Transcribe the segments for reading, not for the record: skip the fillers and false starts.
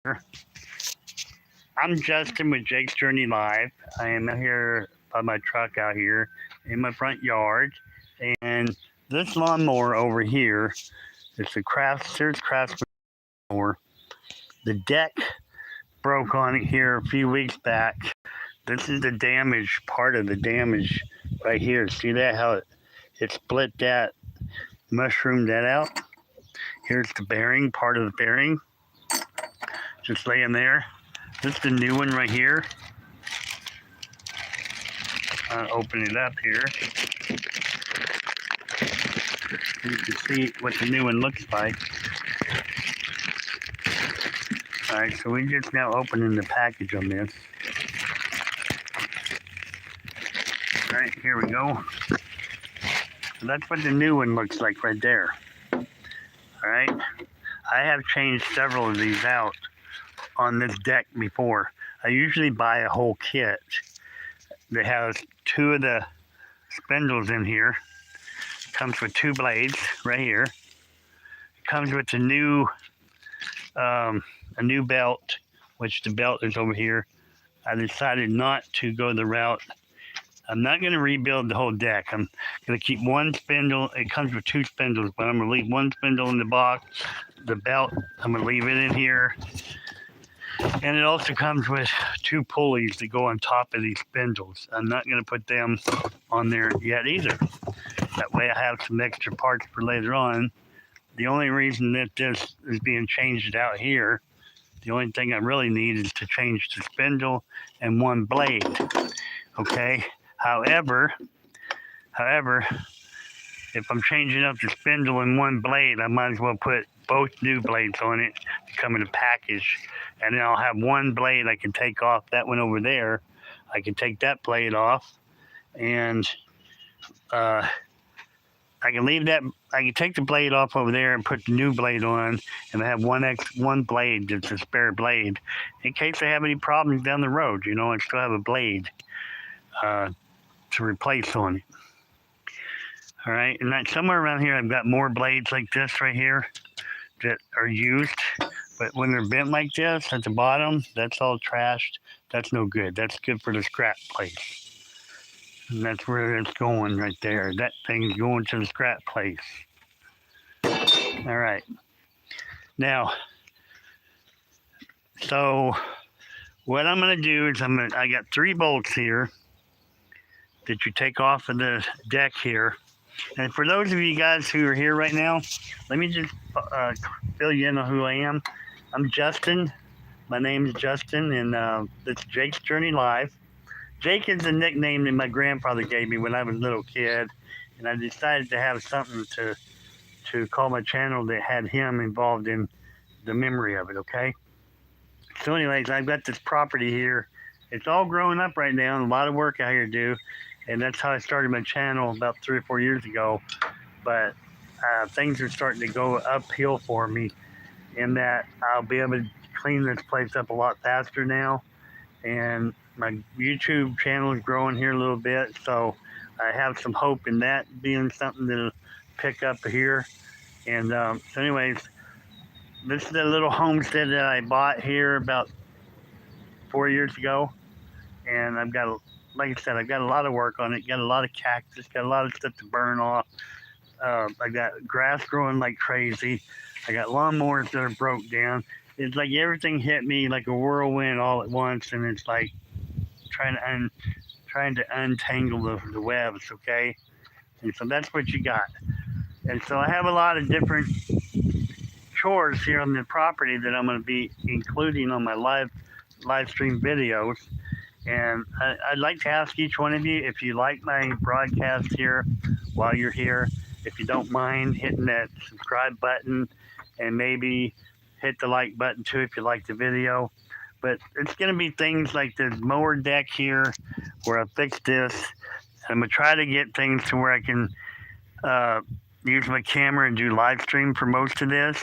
I'm Justin with Jake's Journey Live. I am out here by my truck out here in my front yard, and this lawnmower over here is a Craftsman lawnmower. The deck broke on it here a few weeks back. This is the damage part of the damage right here. See that how it split that, mushroomed that out? Here's the bearing, part of the bearing, just laying there. This is the new one right here. I'll open it up here. You can see what the new one looks like. Alright, so we're just now opening the package on this. Alright, here we go. So that's what the new one looks like right there. Alright, I have changed several of these out on this deck before. I usually buy a whole kit that has two of the spindles in here. Comes with two blades right here. It comes with a new belt, which the belt is over here. I decided not to go the route. I'm not going to rebuild the whole deck. I'm going to keep one spindle. It comes with two spindles, but I'm going to leave one spindle in the box. The belt, I'm going to leave it in here. And it also comes with two pulleys that go on top of these spindles. I'm not going to put them on there yet either. That way I have some extra parts for later on. The only reason that this is being changed out here, the only thing I really need is to change the spindle and one blade. Okay? However, if I'm changing up the spindle and one blade, I might as well put both new blades on it to come in a package. And then I'll have one blade I can take off. That one over there, I can take that blade off. And I can leave that. I can take the blade off over there and put the new blade on, and I have one blade that's a spare blade in case I have any problems down the road. You know, I still have a blade to replace on it. All right, and that somewhere around here, I've got more blades like this right here that are used, but when they're bent like this at the bottom, that's all trashed. That's no good. That's good for the scrap place. And that's where it's going right there. That thing's going to the scrap place. All right. Now, so what I'm going to do is I got 3 bolts here that you take off of the deck here. And for those of you guys who are here right now, let me just fill you in on who I am. I'm Justin. My name is Justin, and it's Jake's Journey Live. Jake is a nickname that my grandfather gave me when I was a little kid, and I decided to have something to call my channel that had him involved in the memory of it, okay? So anyways, I've got this property here. It's all growing up right now, and a lot of work out here to do, and that's how I started my channel about 3 or 4 years ago. But things are starting to go uphill for me in that I'll be able to clean this place up a lot faster now, and my YouTube channel is growing here a little bit, so I have some hope in that being something that'll pick up here. And so anyways, this is a little homestead that I bought here about 4 years ago, and I've got, like I said, I've got a lot of work on it. Got a lot of cactus, got a lot of stuff to burn off. I got grass growing like crazy. I got lawnmowers that are broke down. It's like everything hit me like a whirlwind all at once, and it's like trying to untangle the webs, okay? And so that's what you got. And so I have a lot of different chores here on the property that I'm going to be including on my live stream videos. And I'd like to ask each one of you, if you like my broadcast here while you're here, if you don't mind hitting that subscribe button, and maybe hit the like button too if you like the video. But it's going to be things like this mower deck here where I fixed this. I'm going to try to get things to where I can use my camera and do live stream for most of this.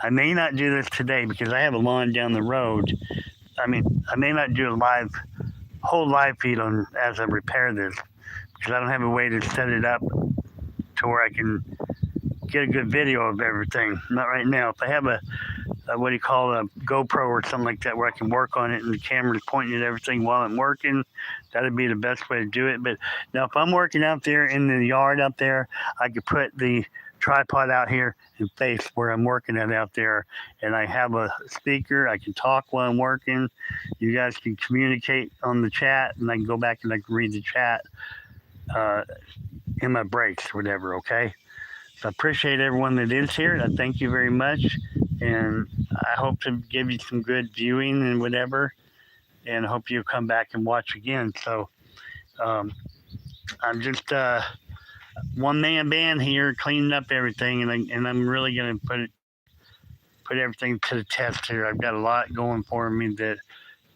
I may not do this today because I have a lawn down the road. I may not do a whole live feed on as I repair this because I don't have a way to set it up to where I can get a good video of everything. Not right now. If I have a what do you call a GoPro or something like that, where I can work on it and the camera's pointing at everything while I'm working. That'd be the best way to do it. But now, if I'm working out there in the yard out there, I could put the tripod out here and face where I'm working at out there, and I have a speaker. I can talk while I'm working. You guys can communicate on the chat, and I can go back and I can read the chat in my breaks or whatever. Okay. So I appreciate everyone that is here. I thank you very much, and I hope to give you some good viewing and whatever, and I hope you'll come back and watch again. So I'm just one-man band here, cleaning up everything, and I'm really going to put everything to the test here. I've got a lot going for me that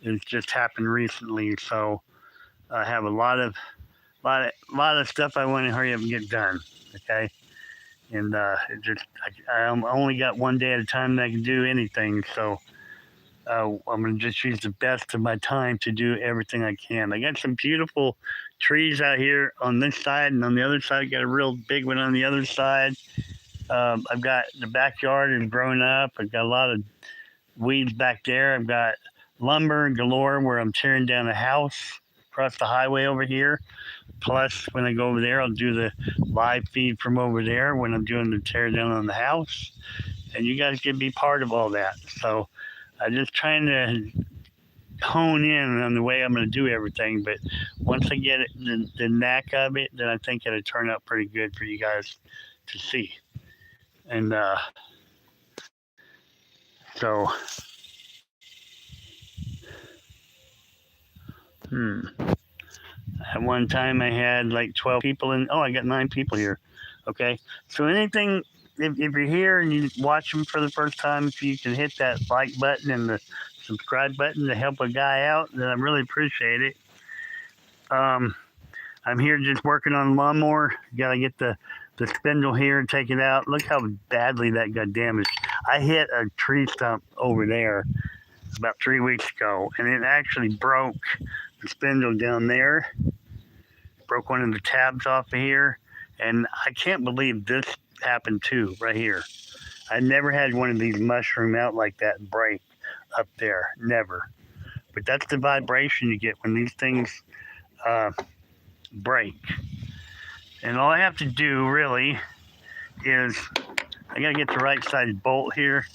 has just happened recently, so I have a lot of stuff I want to hurry up and get done. Okay. And I only got one day at a time that I can do anything. So I'm going to just use the best of my time to do everything I can. I got some beautiful trees out here on this side, and on the other side, I got a real big one on the other side. I've got the backyard is growing up. I've got a lot of weeds back there. I've got lumber galore where I'm tearing down a house across the highway over here. Plus, when I go over there, I'll do the live feed from over there when I'm doing the tear down on the house. And you guys can be part of all that. So I'm just trying to hone in on the way I'm going to do everything. But once I get it, the knack of it, then I think it'll turn out pretty good for you guys to see. And so, at one time I had like 12 people I got 9 people here. Okay. So anything, if you're here and you watch them for the first time, if you can hit that like button and the subscribe button to help a guy out, then I really appreciate it. I'm here just working on the lawnmower. Got to get the spindle here and take it out. Look how badly that got damaged. I hit a tree stump over there about 3 weeks ago, and it actually broke the spindle down there, broke one of the tabs off of here, and I can't believe this happened too, right here. I never had one of these mushroom out like that and break up there, never. But that's the vibration you get when these things break. And all I have to do really is I gotta get the right side bolt here.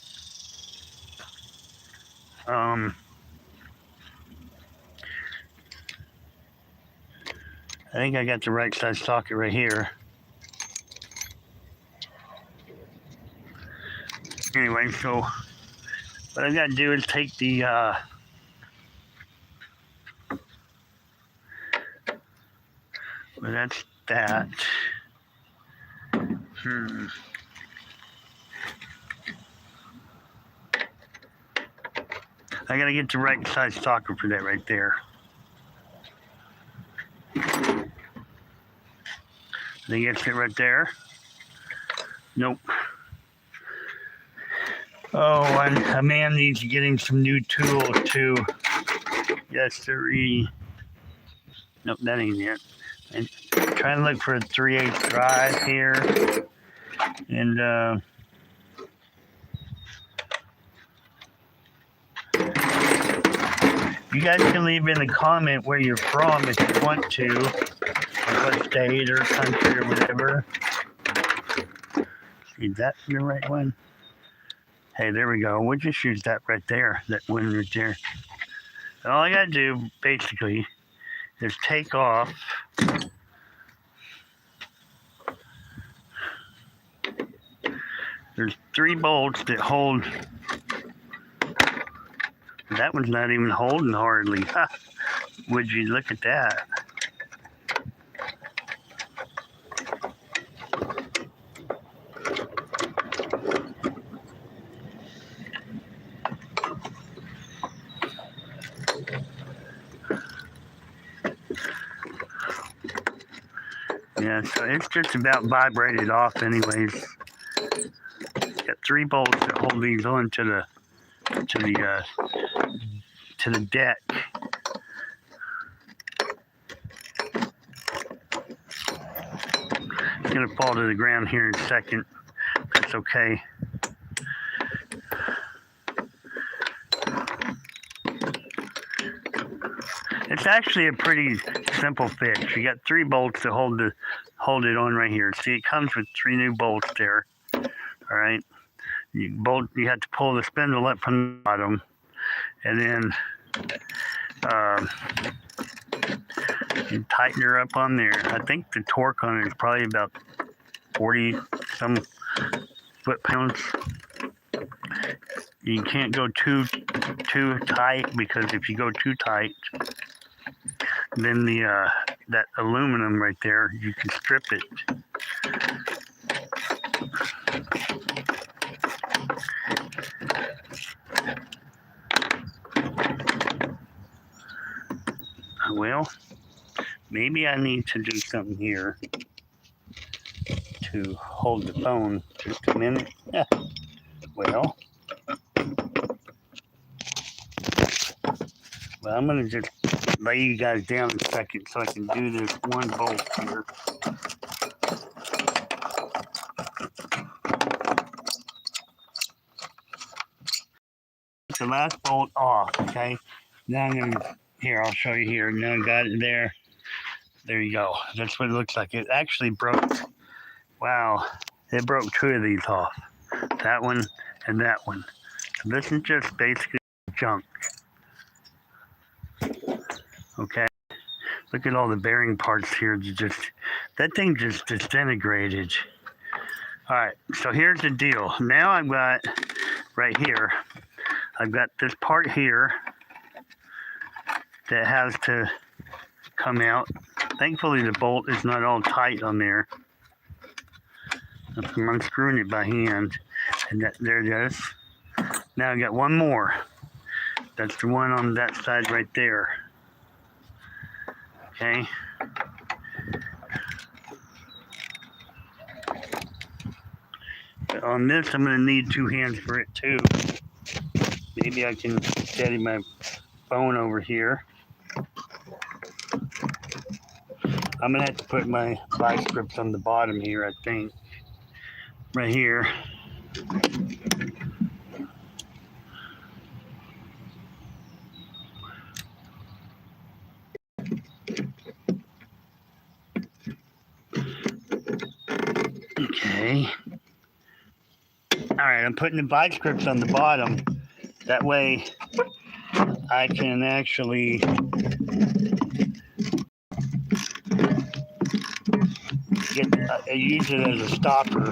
I think I got the right size socket right here. Anyway, so what I gotta do is take the well, that's that. I gotta get the right size socket for that right there. I think that's it right there. Nope. Oh, and a man needs to get him some new tools too. Yes, sirree. Nope, that ain't it. I'm trying to look for a 3/8 drive here. And you guys can leave in a comment where you're from if you want to, or what state or country or whatever. See, that's the right one. Hey, there we go. We'll just use that right there, that one right there. And all I gotta do, basically, is take off there's 3 bolts that hold. That one's not even holding hardly. Would you look at that? Yeah, so it's just about vibrated off anyways. Got 3 bolts that hold these on to the deck. It's gonna fall to the ground here in a second. That's okay. It's actually a pretty simple fix. You got 3 bolts to hold it on right here. See, it comes with 3 new bolts there. All right. You have to pull the spindle up from the bottom, and then you tighten her up on there. I think the torque on it is probably about 40 some foot-pounds. You can't go too tight, because if you go too tight, then that aluminum right there, you can strip it. Well, maybe I need to do something here to hold the phone just a minute. Well, I'm going to just lay you guys down a second so I can do this one bolt here. The last bolt off, okay? Now I'm going to, here, I'll show you here. Now I got it there. There you go. That's what it looks like. It actually broke. Wow. It broke 2 of these off. That one and that one. So this is just basically junk. Okay. Look at all the bearing parts here. That thing just disintegrated. All right. So here's the deal. Now I've got right here, I've got this part here that has to come out. Thankfully, the bolt is not all tight on there. I'm unscrewing it by hand, and there it is. Now I got one more. That's the one on that side right there. Okay. But on this, I'm going to need 2 hands for it too. Maybe I can steady my phone over here. I'm going to have to put my vice grips on the bottom here, I think. Right here. Okay. All right, I'm putting the vice grips on the bottom. That way I can actually use it as a stopper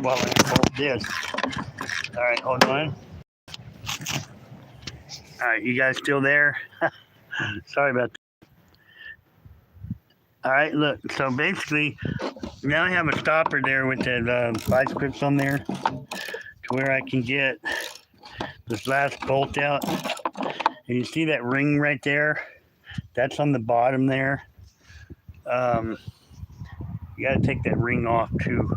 while I hold this. All right, hold on. All right, you guys still there? Sorry about that. All right, look. So basically, now I have a stopper there with the vice grips on there to where I can get this last bolt out. And you see that ring right there? That's on the bottom there. You got to take that ring off too.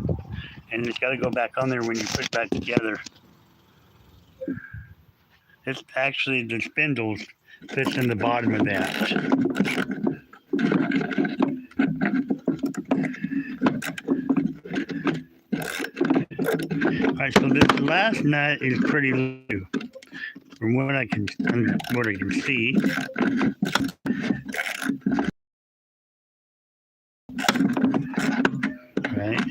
And it's got to go back on there when you put it back together. It's actually the spindles fits in the bottom of that. All right, so this last nut is pretty loose from what I can see. Right.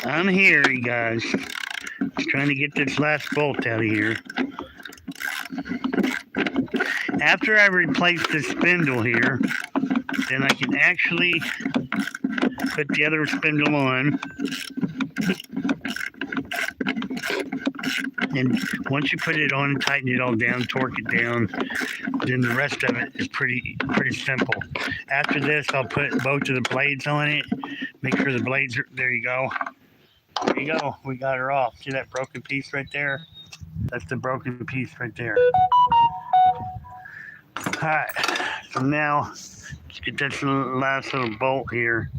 I'm here, you guys. Just trying to get this last bolt out of here. After I replace the spindle here, then I can actually put the other spindle on. And once you put it on, tighten it all down, torque it down, then the rest of it is pretty simple. After this, I'll put both of the blades on it. Make sure the blades are, there you go. There you go. We got her off. See that broken piece right there? That's the broken piece right there. All right. So now, let's get this last little bolt here.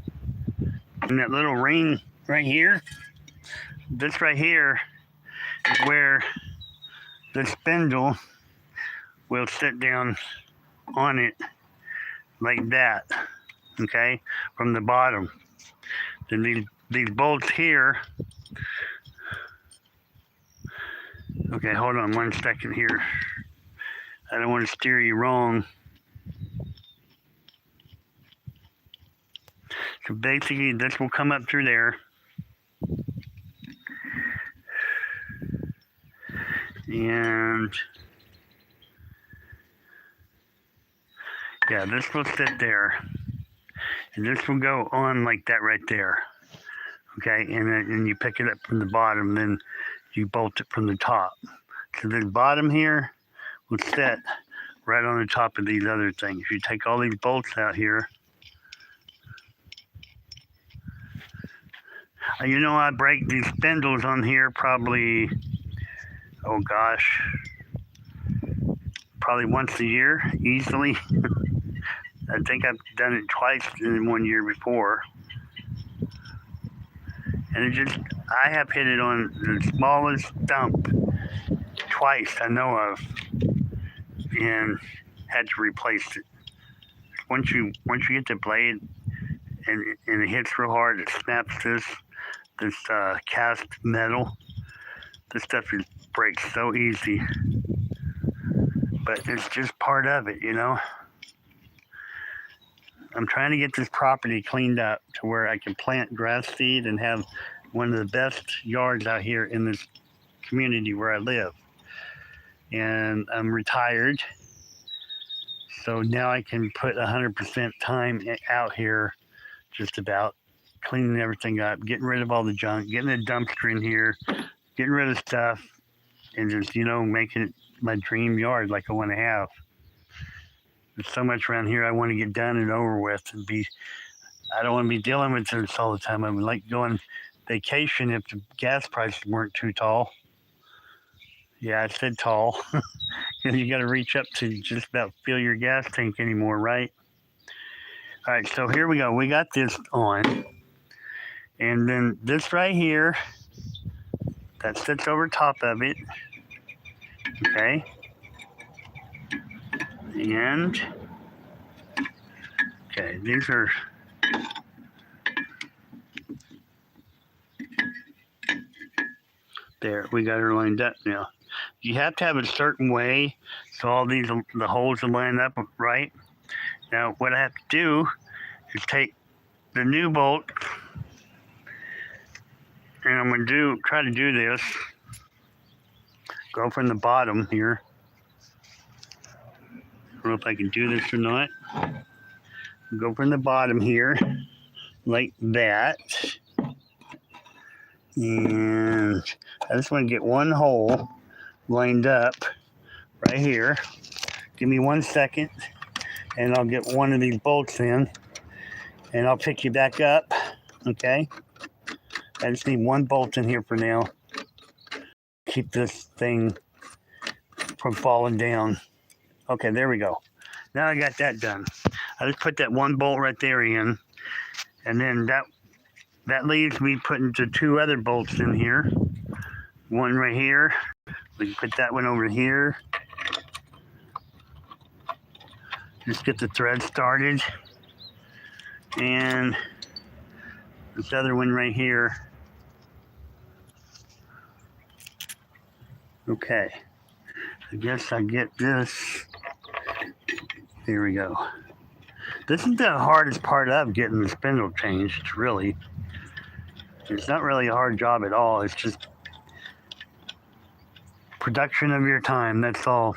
And that little ring right here. This right here is where the spindle will sit down on it like that. Okay? From the bottom. Then these bolts here. Okay, hold on 1 second here. I don't want to steer you wrong. So basically, this will come up through there. And yeah, this will sit there. And this will go on like that right there. Okay, and you pick it up from the bottom, then you bolt it from the top. So the bottom here will sit right on the top of these other things. You take all these bolts out here. You know, I break these spindles on here probably, oh gosh, probably once a year, easily. I think I've done it twice in 1 year before. And I have hit it on the smallest stump twice I know of, and had to replace it. Once you get the blade and it hits real hard, it snaps this cast metal. This stuff breaks so easy, but it's just part of it, you know. I'm trying to get this property cleaned up to where I can plant grass seed and have one of the best yards out here in this community where I live. And I'm retired, so now I can put 100% time out here, just about cleaning everything up, getting rid of all the junk, getting a dumpster in here, getting rid of stuff, and just, you know, making it my dream yard like I want to have. There's so much around here I want to get done and over with, and I don't want to be dealing with this all the time. I would like to go on vacation if the gas prices weren't too tall. Yeah, I said tall. You got to reach up to just about fill your gas tank anymore, right? All right, so here we go. We got this on. And then this right here, that sits over top of it. Okay. And, okay, these are, there, we got her lined up now. You have to have it a certain way so all the holes will line up right. Now, what I have to do is take the new bolt, and I'm going to try to do this. Go from the bottom here. I don't know if I can do this or not. Go from the bottom here, like that. And I just want to get one hole lined up right here. Give me 1 second, and I'll get one of these bolts in, and I'll pick you back up, okay? I just need one bolt in here for now. Keep this thing from falling down. Okay, there we go. Now I got that done. I just put that one bolt right there in, and then that leaves me putting the two other bolts in here. One right here. We can put that one over here. Just get the thread started. And this other one right here. Okay. I guess I get this. Here we go. This is the hardest part of getting the spindle changed, really. It's not really a hard job at all. It's just production of your time, that's all.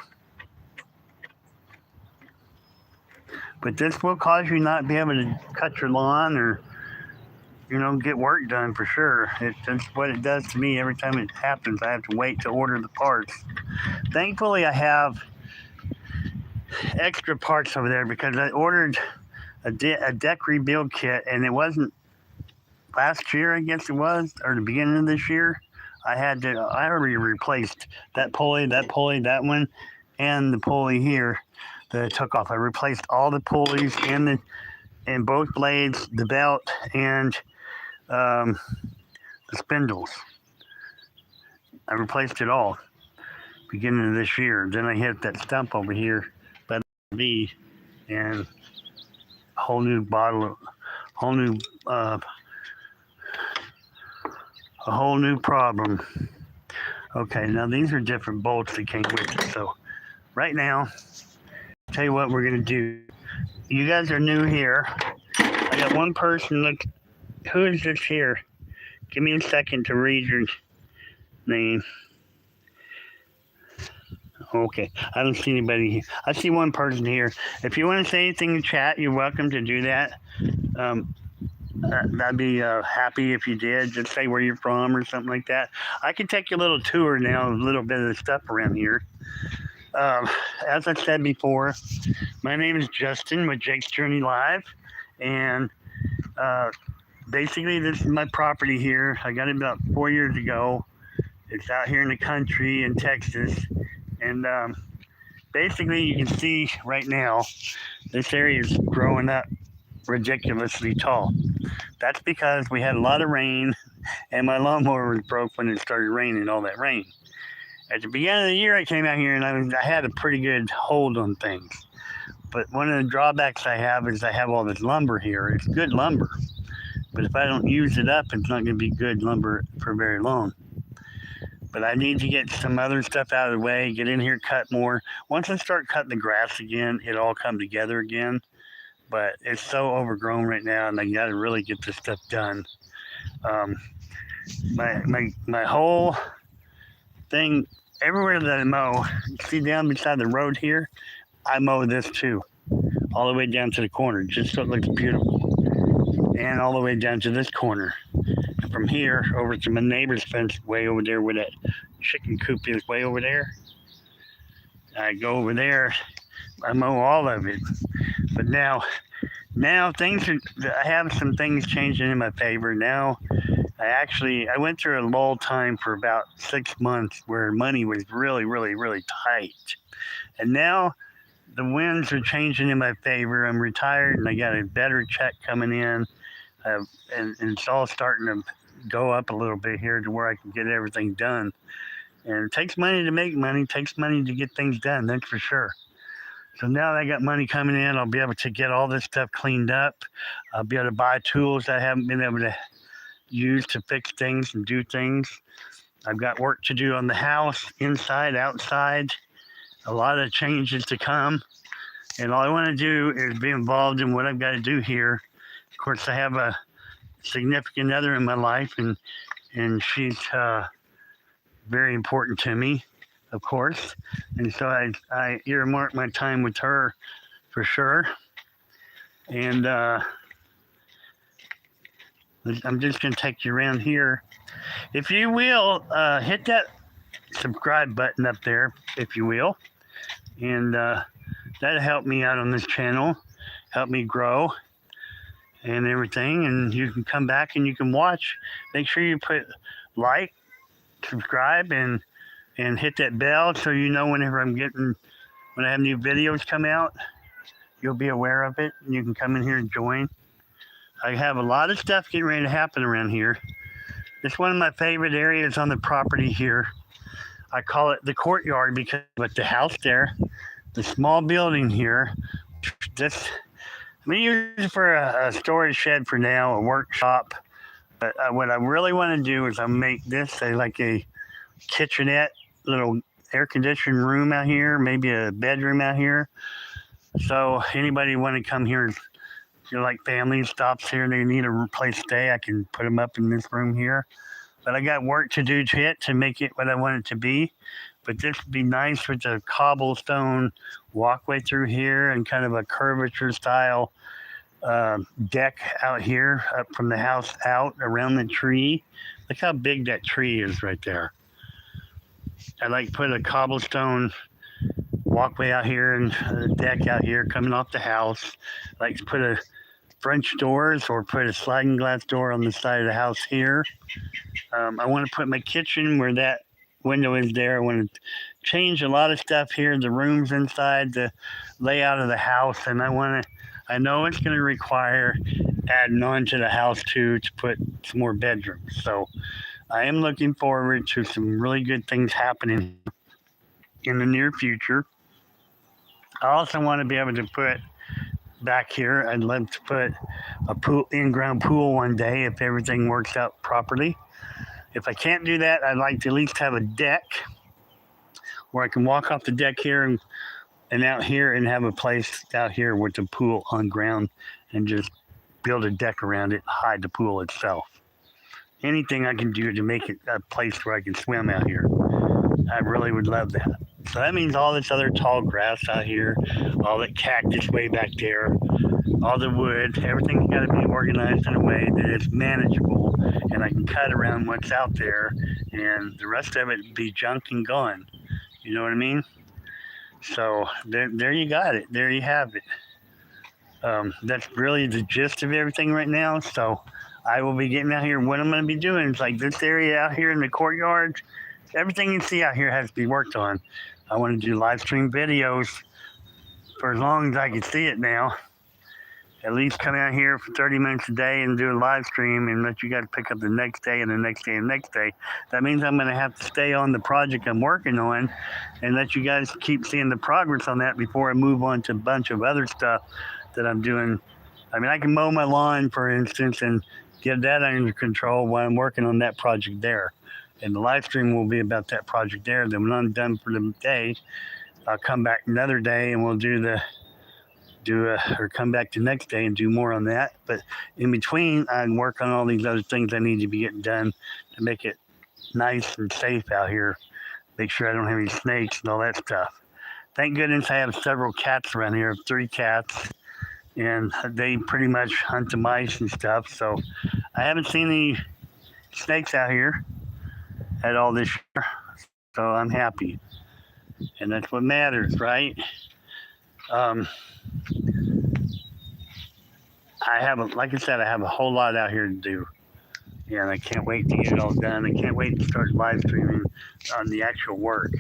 But this will cause you not be able to cut your lawn or, you know, get work done for sure. That's what it does to me every time it happens. I have to wait to order the parts. Thankfully, I have extra parts over there because I ordered a deck rebuild kit, and it wasn't last year, I guess it was, or the beginning of this year. I already replaced that pulley, that one, and the pulley here that I took off. I replaced all the pulleys and both blades, the belt, and the spindles. I replaced it all beginning of this year. Then I hit that stump over here by the V, and a whole new whole new, uh, a whole new problem. Okay, now these are different bolts that came with it. So right now, tell you what we're gonna do. You guys are new here. I got one person. Look, who is this here? Give me a second to read your name. Okay, I don't see anybody here. I see one person here. If you want to say anything in chat, you're welcome to do that. Um, I'd be happy if you did. Just say where you're from or something like that. I can take you a little tour now, a little bit of the stuff around here. Um, as I said before, my name is Justin with Jake's Journey Live, and uh, basically this is my property here. I got it about 4 years ago. It's out here in the country in Texas, and basically you can see right now this area is growing up ridiculously tall. That's because we had a lot of rain, and my lawnmower was broke when it started raining, all that rain. At the beginning of the year, I came out here and I had a pretty good hold on things. But one of the drawbacks I have is I have all this lumber here. It's good lumber, but if I don't use it up, it's not going to be good lumber for very long. But I need to get some other stuff out of the way, get in here, cut more. Once I start cutting the grass again, it'll all come together again. But it's so overgrown right now, and I got to really get this stuff done. Um, my whole thing, everywhere that I mow, see down beside the road here, I mow this too, all the way down to the corner, just so it looks beautiful, and all the way down to this corner. And from here over to my neighbor's fence, way over there where that chicken coop is, way over there. I go over there, I mow all of it. But now things are, I have some things changing in my favor. Now I went through a lull time for about 6 months where money was really, really, really tight. And now the winds are changing in my favor. I'm retired and I got a better check coming in. And it's all starting to go up a little bit here to where I can get everything done. And it takes money to make money, it takes money to get things done, that's for sure. So now that I got money coming in, I'll be able to get all this stuff cleaned up. I'll be able to buy tools I haven't been able to use to fix things and do things. I've got work to do on the house, inside, outside, a lot of changes to come. And all I want to do is be involved in what I've got to do here. Of course, I have a significant other in my life, and she's very important to me, of course. And so I earmark my time with her for sure. And I'm just going to take you around here. If you will, hit that subscribe button up there, if you will. And that'll help me out on this channel, help me grow and everything. And you can come back and you can watch. Make sure you put like, subscribe, and hit that bell so you know when I have new videos come out, you'll be aware of it and you can come in here and join. I have a lot of stuff getting ready to happen around here. It's one of my favorite areas on the property here. I call it the courtyard because with the house there, the small building here, this I'm going to use it for a storage shed for now, a workshop. But what I really want to do is I make this like a kitchenette, little air conditioned room out here, maybe a bedroom out here. So anybody want to come here, like family stops here, they need a place to stay, I can put them up in this room here. But I got work to do to it to make it what I want it to be. But this would be nice with a cobblestone walkway through here and kind of a curvature style deck out here, up from the house out around the tree. Look how big that tree is right there. I like put a cobblestone walkway out here and a deck out here coming off the house. I like to put a French doors or put a sliding glass door on the side of the house here. I want to put my kitchen where that window is there. I want to change a lot of stuff here, the rooms inside, the layout of the house, and I know it's going to require adding on to the house too to put some more bedrooms. So I am looking forward to some really good things happening in the near future. I also want to be able to put back here. I'd love to put a pool, in-ground pool one day if everything works out properly. If I can't do that, I'd like to at least have a deck where I can walk off the deck here and out here and have a place out here with the pool on ground and just build a deck around it, hide the pool itself. Anything I can do to make it a place where I can swim out here. I really would love that. So that means all this other tall grass out here, all that cactus way back there, all the wood, everything's got to be organized in a way that it's manageable and I can cut around what's out there and the rest of it be junk and gone. You know what I mean? So there you got it. There you have it. That's really the gist of everything right now. So I will be getting out here. What I'm going to be doing is like this area out here in the courtyard. Everything you see out here has to be worked on. I want to do live stream videos for as long as I can see it now. At least come out here for 30 minutes a day and do a live stream and let you guys pick up the next day and the next day and the next day. That means I'm going to have to stay on the project I'm working on and let you guys keep seeing the progress on that before I move on to a bunch of other stuff that I'm doing. I mean, I can mow my lawn, for instance, and get that under control while I'm working on that project there. And the live stream will be about that project there. Then when I'm done for the day, I'll come back another day and we'll or come back the next day and do more on that. But in between, I can work on all these other things I need to be getting done to make it nice and safe out here. Make sure I don't have any snakes and all that stuff. Thank goodness I have several cats around here, 3 cats, and they pretty much hunt the mice and stuff. So I haven't seen any snakes out here at all this year. So I'm happy. And that's what matters, right? Like I said, I have a whole lot out here to do. And I can't wait to get it all done. I can't wait to start live streaming on the actual work.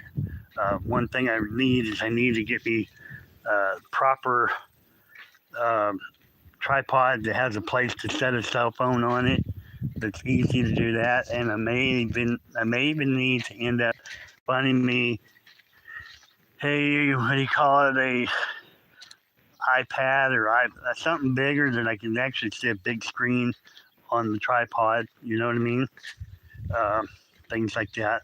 One thing I need to get me a proper tripod that has a place to set a cell phone on it. That's easy to do that. And I may even need to end up finding me, hey, what do you call it, a iPad or something bigger that I can actually see a big screen on the tripod. You know what I mean? Things like that.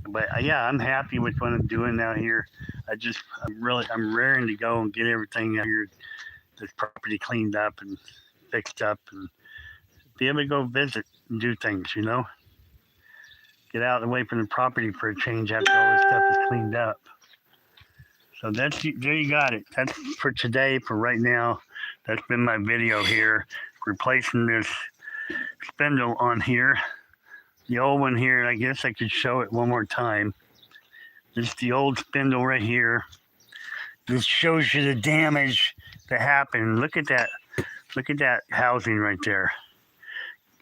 But yeah, I'm happy with what I'm doing out here. I'm raring to go and get everything out here, this property cleaned up and fixed up, and be able to go visit and do things. You know, get out away from the property for a change after all this stuff is cleaned up. So there you got it. That's for today, for right now. That's been my video here, replacing this spindle on here. The old one here, I guess I could show it one more time. This is the old spindle right here. This shows you the damage that happened. Look at that. Look at that housing right there.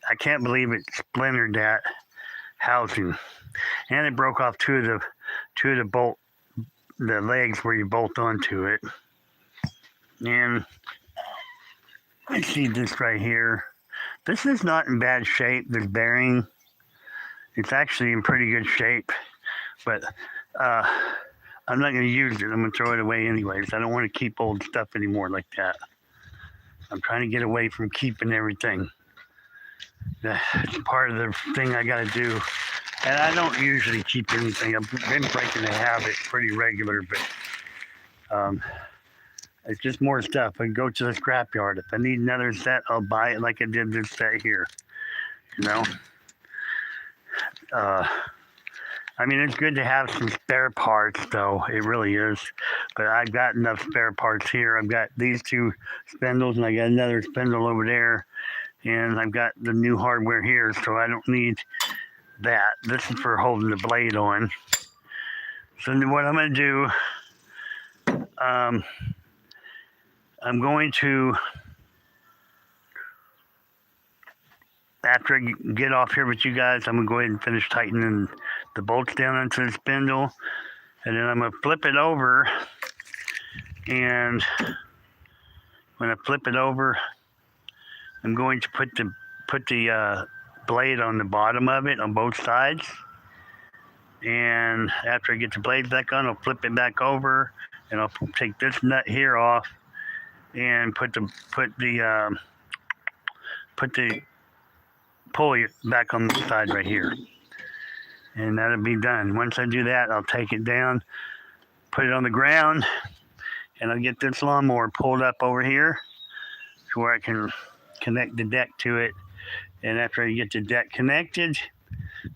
I can't believe it splintered that housing. And it broke off two of the legs where you bolt onto it. And I see this right here. This is not in bad shape, this bearing. It's actually in pretty good shape, but I'm not going to use it. I'm going to throw it away anyways. I don't want to keep old stuff anymore like that. I'm trying to get away from keeping everything. That's part of the thing I got to do. And I don't usually keep anything. I've been breaking the habit pretty regular, but it's just more stuff. I can go to the scrapyard. If I need another set, I'll buy it like I did this set here. You know? I mean, it's good to have some spare parts, though. It really is. But I've got enough spare parts here. I've got these 2 spindles, and I got another spindle over there. And I've got the new hardware here, so I don't need that. This is for holding the blade on. So what I'm going to do, I'm going to, after I get off here with you guys, I'm going to go ahead and finish tightening the bolts down onto the spindle. And then I'm going to flip it over. And when I flip it over, I'm going to put the blade on the bottom of it on both sides. And after I get the blade back on, I'll flip it back over. And I'll take this nut here off. and put the pulley back on the side right here. And that'll be done. Once I do that, I'll take it down, put it on the ground, and I'll get this lawnmower pulled up over here to where I can connect the deck to it. And after I get the deck connected,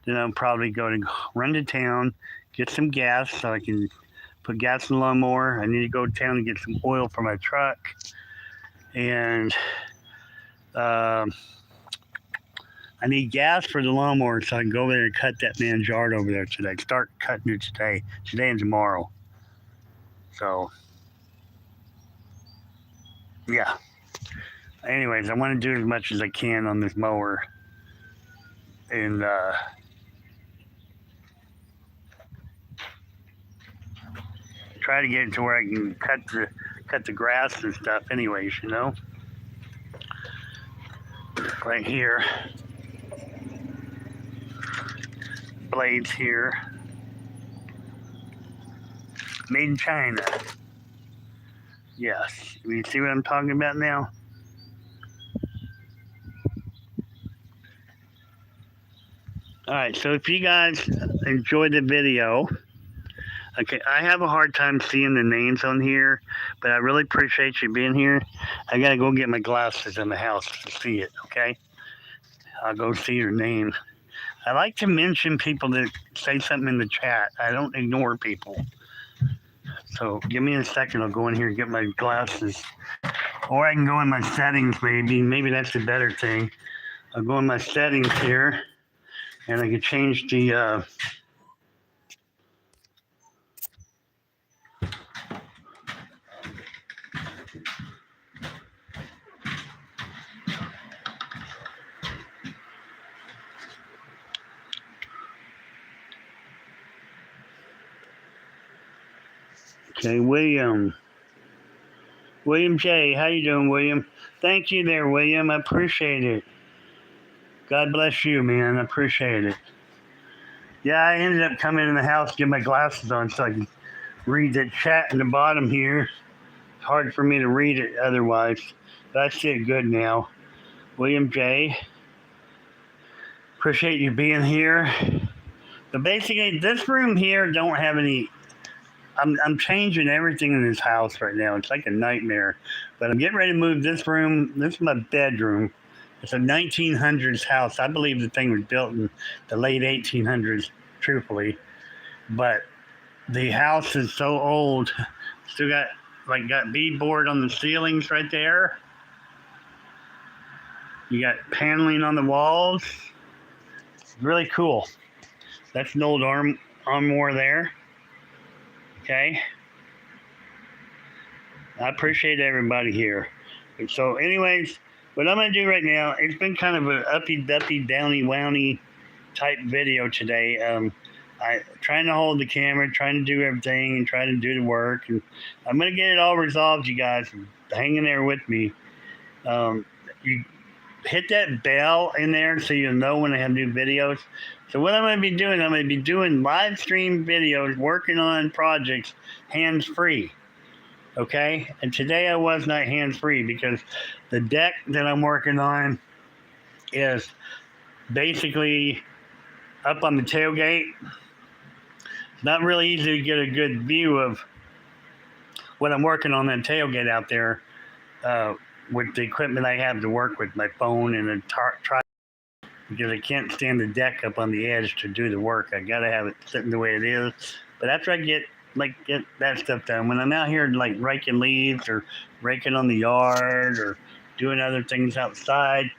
then I'll probably run to town, get some gas so I can put gas in the lawnmower. I need to go to town and get some oil for my truck. And I need gas for the lawnmower so I can go over there and cut that man's yard over there today. Start cutting it today and tomorrow. So, yeah. Anyways, I want to do as much as I can on this mower. And try to get it to where I can cut the grass and stuff anyways, you know. Right here. Blades here. Made in China. Yes. You see what I'm talking about now? Alright, so if you guys enjoyed the video, okay, I have a hard time seeing the names on here, but I really appreciate you being here. I gotta go get my glasses in the house to see it, okay? I'll go see your name. I like to mention people that say something in the chat. I don't ignore people. So give me a second. I'll go in here and get my glasses. Or I can go in my settings maybe. Maybe that's a better thing. I'll go in my settings here. And I can change the okay, William J. How you doing, William? Thank you there, William. I appreciate it. God bless you, man. I appreciate it. Yeah, I ended up coming in the house, get my glasses on so I can read the chat in the bottom here. It's hard for me to read it otherwise, but I see it good now. William J. Appreciate you being here. But basically, this room here don't have any. I'm changing everything in this house right now. It's like a nightmare. But I'm getting ready to move this room. This is my bedroom. It's a 1900s house. I believe the thing was built in the late 1800s, truthfully. But the house is so old. Still got beadboard on the ceilings right there. You got paneling on the walls. It's really cool. That's an old armoire there. Okay. I appreciate everybody here. And so anyways, what I'm going to do right now, it's been kind of an uppy-duppy, downy-wowny type video today. I trying to hold the camera, trying to do everything, and trying to do the work. And I'm going to get it all resolved, you guys. Hang in there with me. You hit that bell in there so you'll know when I have new videos. So what I'm going to be doing, I'm going to be doing live stream videos, working on projects hands-free. Okay, and today I was not hands-free because the deck that I'm working on is basically up on the tailgate. It's not really easy to get a good view of what I'm working on that tailgate out there with the equipment I have to work with, my phone and a tripod, because I can't stand the deck up on the edge to do the work. I got to have it sitting the way it is. But after I get that stuff done, when I'm out here raking leaves or raking on the yard or doing other things outside,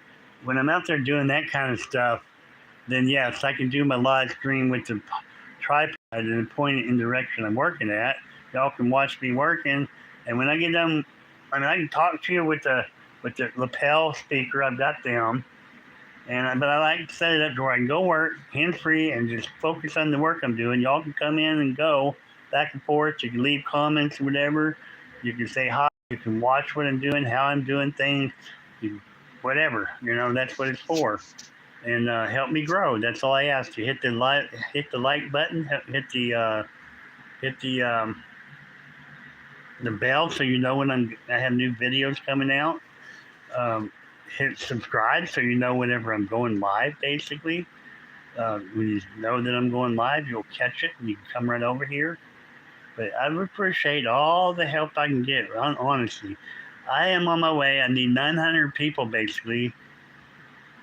when I'm out there doing that kind of stuff, then yes, I can do my live stream with the tripod and point it in the direction I'm working at. Y'all can watch me working, and when I get done, I can talk to you with the lapel speaker I've got down, but I like to set it up to where I can go work hands-free and just focus on the work I'm doing. Y'all can come in and go back and forth. You can leave comments or whatever. You can say hi. You can watch what I'm doing, how I'm doing things, whatever. That's what it's for. And help me grow. That's all I ask you. Hit the like button. Hit the the bell so you know when I have new videos coming out. Um, Hit subscribe so you know whenever I'm going live. Basically, when you know that I'm going live, you'll catch it and you can come right over here. But I would appreciate all the help I can get. Honestly, I am on my way. I need 900 people basically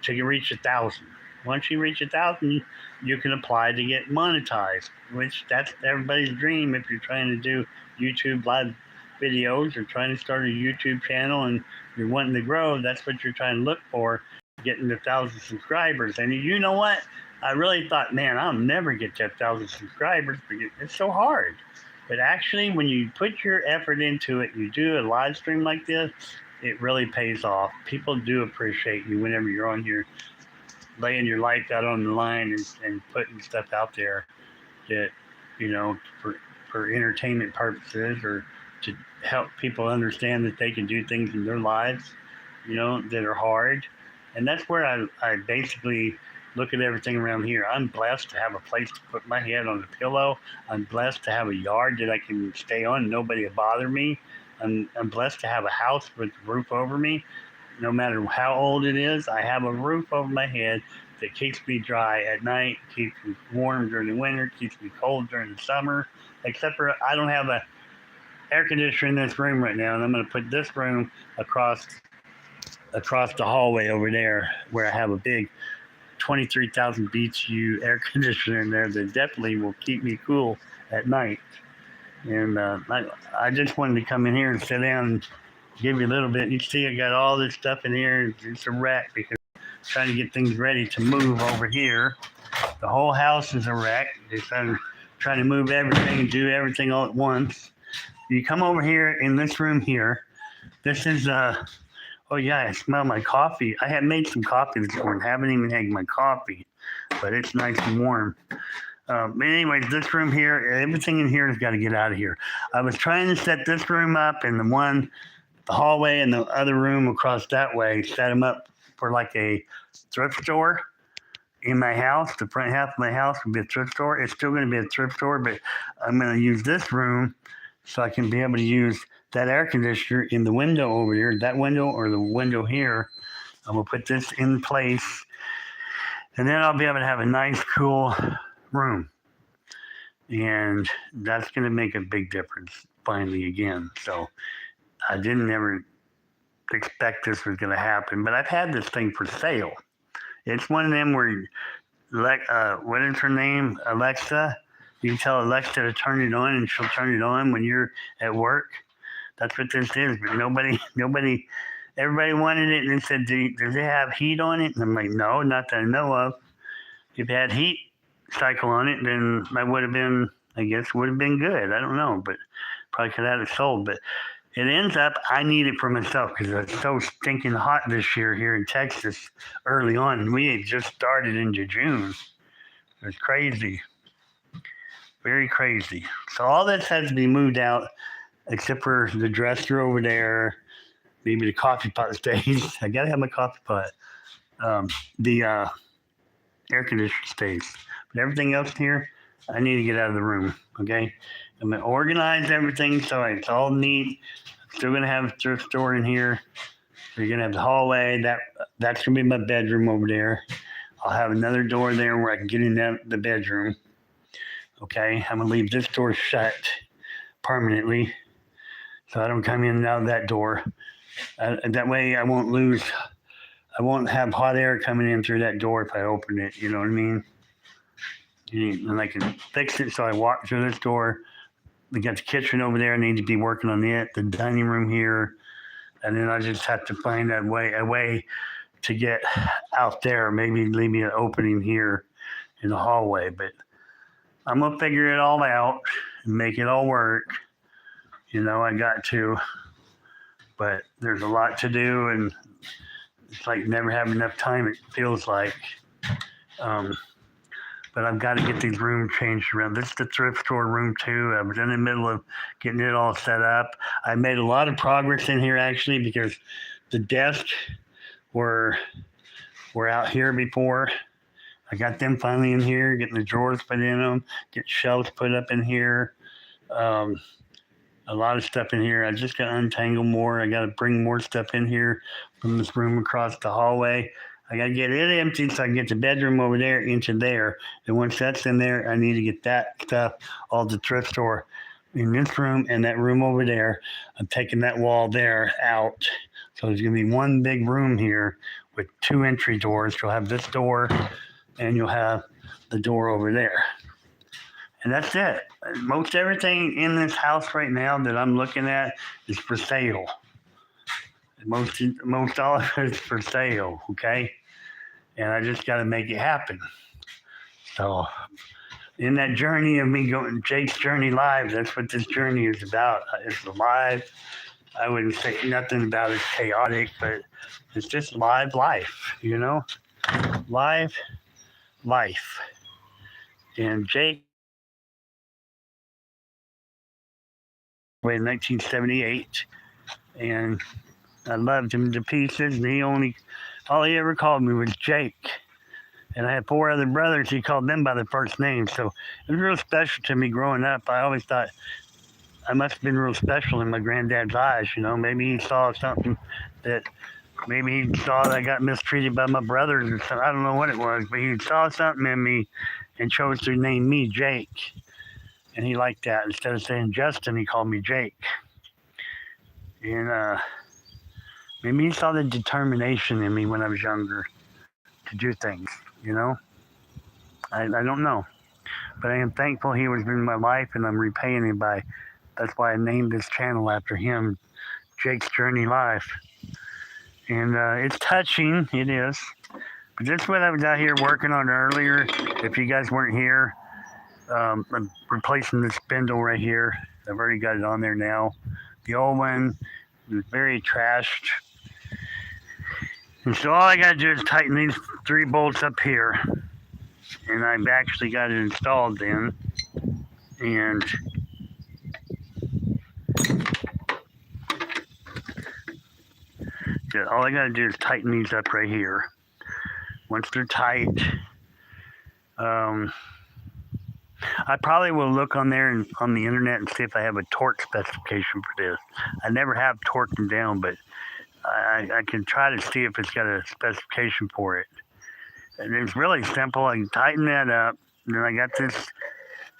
to reach 1,000. Once you reach 1,000, you can apply to get monetized, which that's everybody's dream if you're trying to do YouTube live videos or trying to start a YouTube channel and you're wanting to grow. That's what you're trying to look for, getting to 1,000 subscribers. And you know what? I really thought, man, I'll never get to 1,000 subscribers because it's so hard. But actually, when you put your effort into it, you do a live stream like this, it really pays off. People do appreciate you whenever you're on here laying your life out on the line and putting stuff out there that, you know, for entertainment purposes or to help people understand that they can do things in their lives, you know, that are hard. And that's where I basically look at everything around here. I'm blessed to have a place to put my head on the pillow. I'm blessed to have a yard that I can stay on and nobody will bother me. I'm blessed to have a house with a roof over me. No matter how old it is, I have a roof over my head that keeps me dry at night, keeps me warm during the winter, keeps me cold during the summer. Except for I don't have a air conditioner in this room right now, and I'm going to put this room across the hallway over there, where I have a big 23,000 BTU air conditioner in there that definitely will keep me cool at night. And I just wanted to come in here and sit down and give you a little bit. You see, I got all this stuff in here. It's a wreck because I'm trying to get things ready to move over here. The whole house is a wreck. I'm trying to move everything and do everything all at once. You come over here in this room here. This is oh yeah, I smell my coffee. I had made some coffee this morning. Haven't even had my coffee, but it's nice and warm. But anyways, this room here, everything in here has got to get out of here. I was trying to set this room up and the hallway and the other room across that way, set them up for like a thrift store in my house. The front half of my house would be a thrift store. It's still going to be a thrift store, but I'm going to use this room so I can be able to use that air conditioner in the window over here, that window or the window here. I'm going to put this in place, and then I'll be able to have a nice, cool room. And that's going to make a big difference finally again. So I didn't ever expect this was going to happen, but I've had this thing for sale. It's one of them where, what is her name? Alexa. You can tell Alexa to turn it on, and she'll turn it on when you're at work. That's what this is. But everybody wanted it and said, does it have heat on it? And I'm like, no, not that I know of. If it had heat cycle on it, then I would have been good. I don't know, but probably could have had it sold. But it ends up, I need it for myself because it's so stinking hot this year here in Texas early on. We had just started into June. It was crazy. Very crazy. So all this has to be moved out except for the dresser over there. Maybe the coffee pot stays. I got to have my coffee pot. The air conditioner stays. But everything else here, I need to get out of the room, okay? I'm going to organize everything so it's all neat. I'm still going to have a thrift store in here. You're going to have the hallway. That's going to be my bedroom over there. I'll have another door there where I can get in the bedroom. Okay, I'm going to leave this door shut permanently so I don't come in and out of that door. That way I won't have hot air coming in through that door if I open it, you know what I mean? And I can fix it so I walk through this door. We got the kitchen over there. I need to be working on it. The dining room here. And then I just have to find a way to get out there. Maybe leave me an opening here in the hallway. But I'm going to figure it all out and make it all work. You know, I got to. But there's a lot to do. And it's like never have enough time, it feels like. But I've got to get these rooms changed around. This is the thrift store room too. I was in the middle of getting it all set up. I made a lot of progress in here actually because the desks were out here before. I got them finally in here, getting the drawers put in them, get shelves put up in here. a lot of stuff in here. I just got to untangle more. I got to bring more stuff in here from this room across the hallway. I got to get it empty so I can get the bedroom over there into there. And once that's in there, I need to get that stuff, all the thrift store in this room and that room over there. I'm taking that wall there out. So there's going to be one big room here with 2 entry doors. You'll have this door and you'll have the door over there. And that's it. Most everything in this house right now that I'm looking at is for sale. Most all of it is for sale, okay? And I just got to make it happen. So, in that journey of me going, Jake's Journey Live, that's what this journey is about. It's live. I wouldn't say nothing about it chaotic, but it's just live life, you know? Live life. And Jake, in 1978, and I loved him to pieces. And all he ever called me was Jake. And I had 4 other brothers. He called them by their first name. So it was real special to me growing up. I always thought I must have been real special in my granddad's eyes. You know, maybe he saw something that maybe he saw that I got mistreated by my brothers or something. I don't know what it was, but he saw something in me and chose to name me Jake. And he liked that. Instead of saying Justin, he called me Jake. And maybe he saw the determination in me when I was younger to do things, you know? I don't know. But I am thankful he was in my life, and I'm repaying him that's why I named this channel after him, Jake's Journey Live. And it's touching, it is. But that's what I was out here working on earlier. If you guys weren't here, I'm replacing the spindle right here. I've already got it on there now. The old one was very trashed. And so all I got to do is tighten these 3 bolts up here. And I've actually got it installed then. And all I got to do is tighten these up right here. Once they're tight, I probably will look on there and on the internet and see if I have a torque specification for this. I never have torqued them down, but I can try to see if it's got a specification for it. And it's really simple. I can tighten that up. Then I got this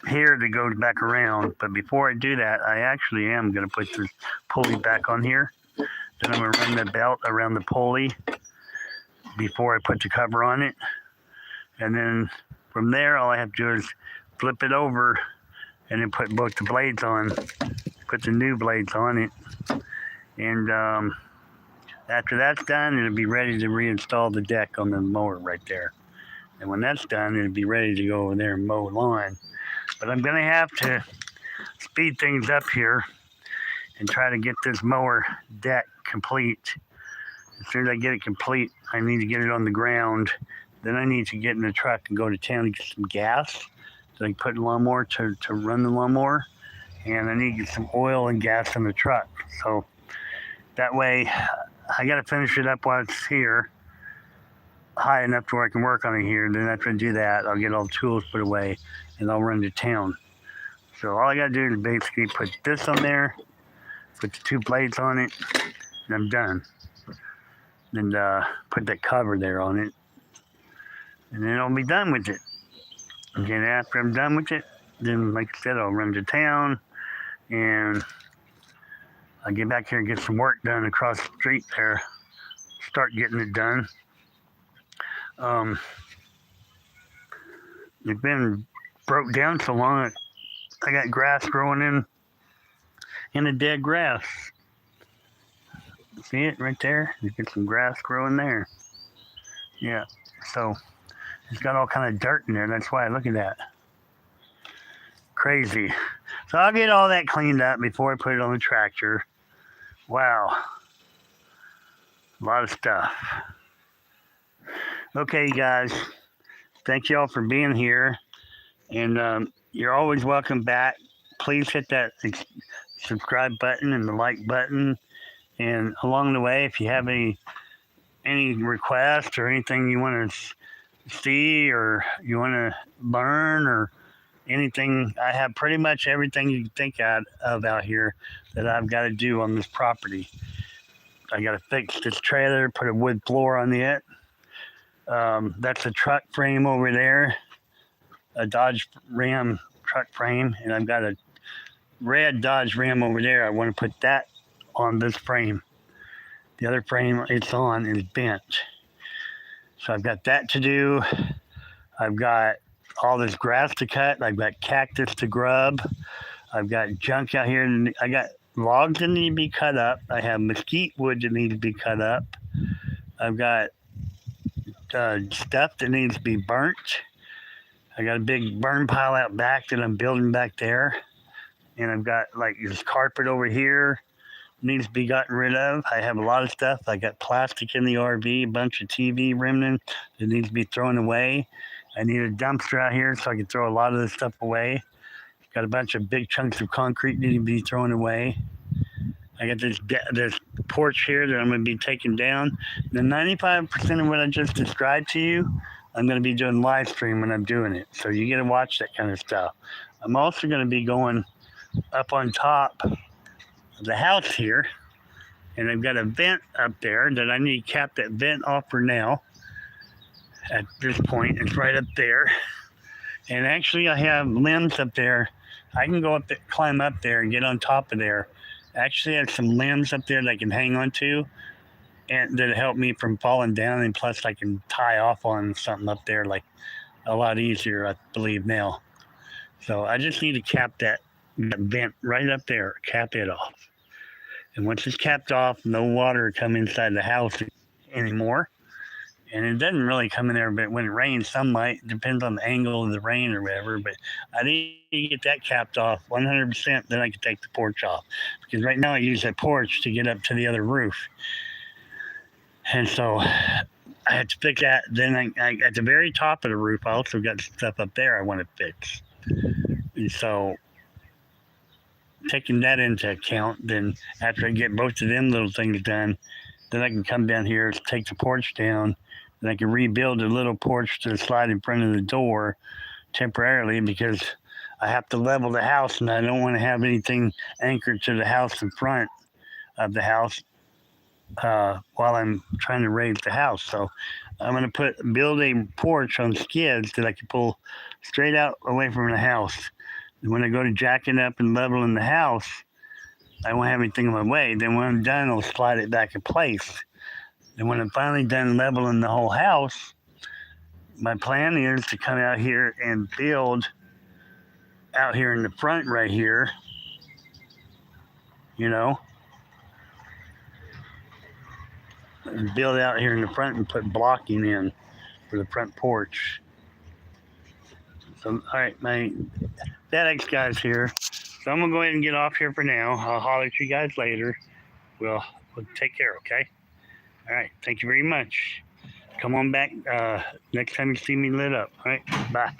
here that goes back around. But before I do that, I actually am going to put this pulley back on here. Then I'm going to run the belt around the pulley before I put the cover on it. And then from there, all I have to do is flip it over and then put both the blades on, put the new blades on it. And after that's done, it'll be ready to reinstall the deck on the mower right there. And when that's done, it'll be ready to go over there and mow lawn. But I'm going to have to speed things up here and try to get this mower deck complete. As soon as I get it complete, I need to get it on the ground. Then I need to get in the truck and go to town to get some gas so I can put in the lawnmower to run the lawnmower. And I need to get some oil and gas in the truck. So that way, I got to finish it up while it's here, high enough to where I can work on it here. Then after I do that, I'll get all the tools put away and I'll run to town. So all I got to do is basically put this on there, put the 2 blades on it, and I'm done. And put that cover there on it. And then I'll be done with it. And then after I'm done with it, then like I said, I'll run to town and I'll get back here and get some work done across the street there. Start getting it done. It's been broke down so long, I got grass growing in the dead grass. See it right there? You get some grass growing there. Yeah, so it's got all kind of dirt in there. That's why I look at that. Crazy. So I'll get all that cleaned up before I put it on the tractor. Wow. A lot of stuff. Okay, guys. Thank you all for being here. And you're always welcome back. Please hit that subscribe button and the like button. And along the way, if you have any requests or anything you want to see or you want to learn or anything. I have pretty much everything you can think of out here that I've got to do on this property. I got to fix this trailer, put a wood floor on it. That's a truck frame over there, a Dodge Ram truck frame, and I've got a red Dodge Ram over there. I want to put that on this frame. The other frame it's on is bent. So I've got that to do. I've got all this grass to cut. I've got cactus to grub. I've got junk out here. I got logs that need to be cut up. I have mesquite wood that needs to be cut up. I've got stuff that needs to be burnt. I got a big burn pile out back that I'm building back there. And I've got like this carpet over here needs to be gotten rid of. I have a lot of stuff. I got plastic in the RV, a bunch of TV remnants that needs to be thrown away. I need a dumpster out here so I can throw a lot of this stuff away. Got a bunch of big chunks of concrete need to be thrown away. I got this porch here that I'm going to be taking down. The 95% of what I just described to you, I'm going to be doing live stream when I'm doing it. So you get to watch that kind of stuff. I'm also going to be going up on top of the house here. And I've got a vent up there that I need to cap that vent off for now. At this point, it's right up there. And actually, I have limbs up there. I can go up there, climb up there and get on top of there. Actually, I have some limbs up there that I can hang on to and that help me from falling down. And plus, I can tie off on something up there like a lot easier, I believe now. So I just need to cap that vent right up there, cap it off. And once it's capped off, no water come inside the house anymore. And it doesn't really come in there, but when it rains, some might. Depends on the angle of the rain or whatever. But I need to get that capped off 100%, then I can take the porch off. Because right now I use that porch to get up to the other roof. And so I have to fix that. Then I at the very top of the roof, I also got stuff up there I want to fix. And so taking that into account, then after I get both of them little things done, then I can come down here, take the porch down, and I can rebuild a little porch to slide in front of the door temporarily because I have to level the house and I don't want to have anything anchored to the house in front of the house while I'm trying to raise the house. So I'm going to build a porch on skids that I can pull straight out away from the house. And when I go to jacking up and leveling the house, I won't have anything in my way. Then when I'm done, I'll slide it back in place. And when I'm finally done leveling the whole house, my plan is to come out here and build out here in the front right here, and build out here in the front and put blocking in for the front porch. So, all right, my FedEx guy's here. So I'm going to go ahead and get off here for now. I'll holler at you guys later. We'll take care, okay? All right. Thank you very much. Come on back next time you see me lit up. All right. Bye.